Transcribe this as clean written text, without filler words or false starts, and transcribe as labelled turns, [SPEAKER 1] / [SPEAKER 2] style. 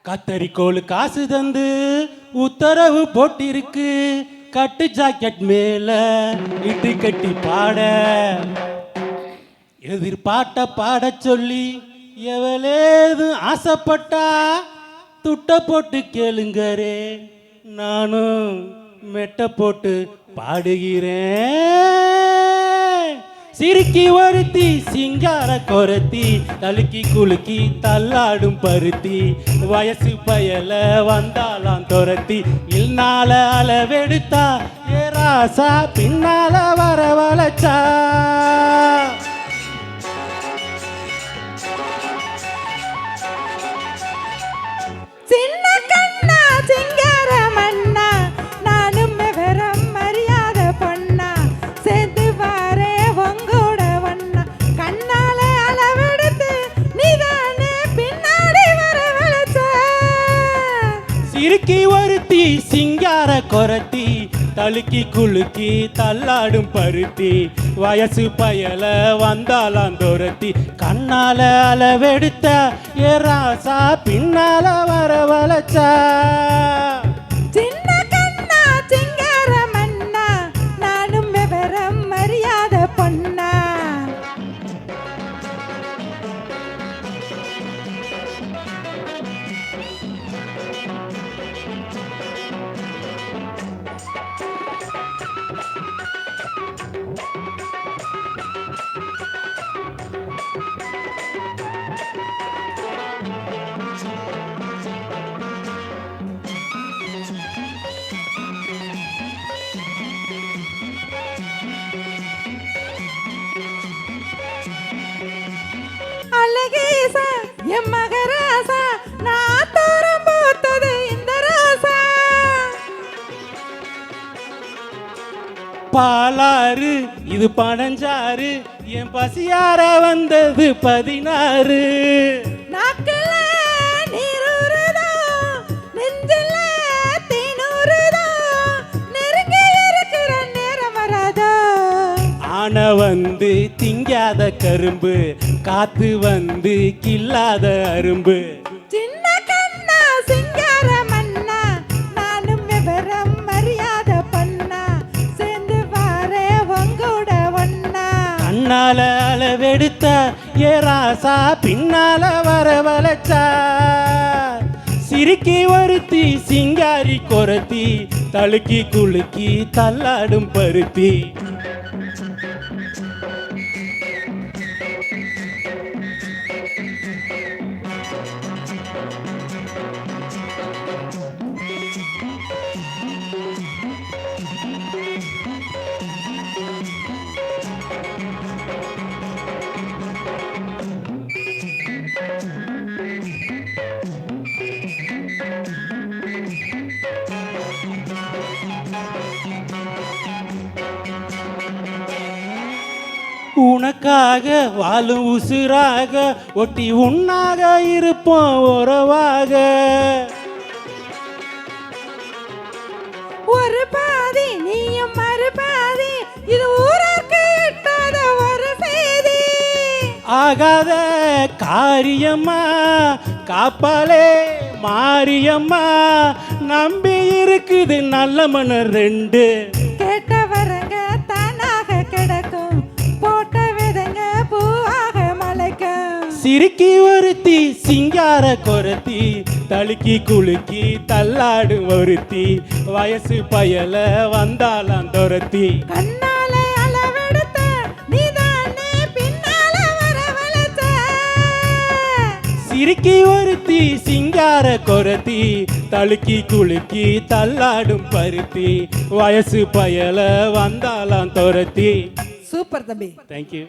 [SPEAKER 1] கத்தரிக்கோள் காசு தந்து உத்தரவு போட்டிருக்கு, கட்டு ஜாக்கெட் மேல இட்டு கட்டி பாட, எதிர்பாட்ட பாட சொல்லி எவளேது ஆசைப்பட்டா துட்ட போட்டு கேளுங்கரே, நானும் மெட்ட போட்டு பாடுகிறேன். சிரிக்கி ஒருத்தி சிங்கார கொரத்தி, தலுக்கி குலுக்கி தள்ளாடும் பருத்தி, வயசு பயல வந்தாலாம் துரத்தி, இல்நாள அளவெடுத்தா ஏராசா பின்னால வரவழைச்சா. சிரிக்கி ஒருத்தி சிங்கார கொரத்தி, தலுக்கி குலுக்கி தள்ளாடும் பருத்தி, வயசு பயல வந்தாலாம் துரத்தி, கண்ணால அளவெடுத்த ஏராசா பின்னால வரவழைச்சா.
[SPEAKER 2] மகராசா நான் தோறம் போத்தது இந்த ராசா.
[SPEAKER 1] பாலாறு இது பனஞ்சாறு, என் பசியார வந்தது 16.
[SPEAKER 2] நாக்கல நீரூறுதோ நெஞ்சில தேனூறுதோ, நெருங்கி இருக்கிற நேரம் வராதோ.
[SPEAKER 1] ஆன வந்து திங்காத கரும்பு, காத்து வந்து கில்லாத அரும்பு.
[SPEAKER 2] சின்ன கண்ணா சிங்கார மன்னா, நானும் விவரம் மரியாத பண்ணா, சேர்ந்து வாரே உங்கூட ஒன்னா.
[SPEAKER 1] கண்ணால அளவெடுத்த ஏராசா பின்னால வரவழைச்சா. சிரிக்கி ஒருத்தி சிங்காரி கொரத்தி, தலுக்கி குலுக்கி தள்ளாடும் பருத்தி. உனக்காக வாழும் உசுராக, ஒட்டி உன்னாக இருப்போம் உறவாக.
[SPEAKER 2] ஒரு பாதி நீயும் மறு பாதி, இது ஊருக்கு எட்டாத ஒரு செய்தி.
[SPEAKER 1] ஆகாத காரியம்மா காப்பாலே மாரியம்மா, நம்பி இருக்குது நல்ல மன்னர் 2.
[SPEAKER 2] கேட்டவரங்க தானாக கிடக்கும், போட்ட விதங்க பூவாக மலைக்கும்.
[SPEAKER 1] சிரிக்கி ஒருத்தி சிங்கார கொரத்தி, தலுக்கி குலுக்கி தள்ளாடும் ஒருத்தி, வயசு பயல வந்தாலாம் துரத்தி.
[SPEAKER 2] கண்ணால அளவெடுத்த நீதானே பின்னால வரவழைச்ச.
[SPEAKER 1] சிரிக்கி ஒருத்தி சிங்கார கொரத்தி, தலுக்கி குலுக்கி தள்ளாடும் பருத்தி, வயசு பயல வந்தாலாம் துரத்தி.
[SPEAKER 2] சூப்பர் தம்பி.
[SPEAKER 1] தேங்க்யூ.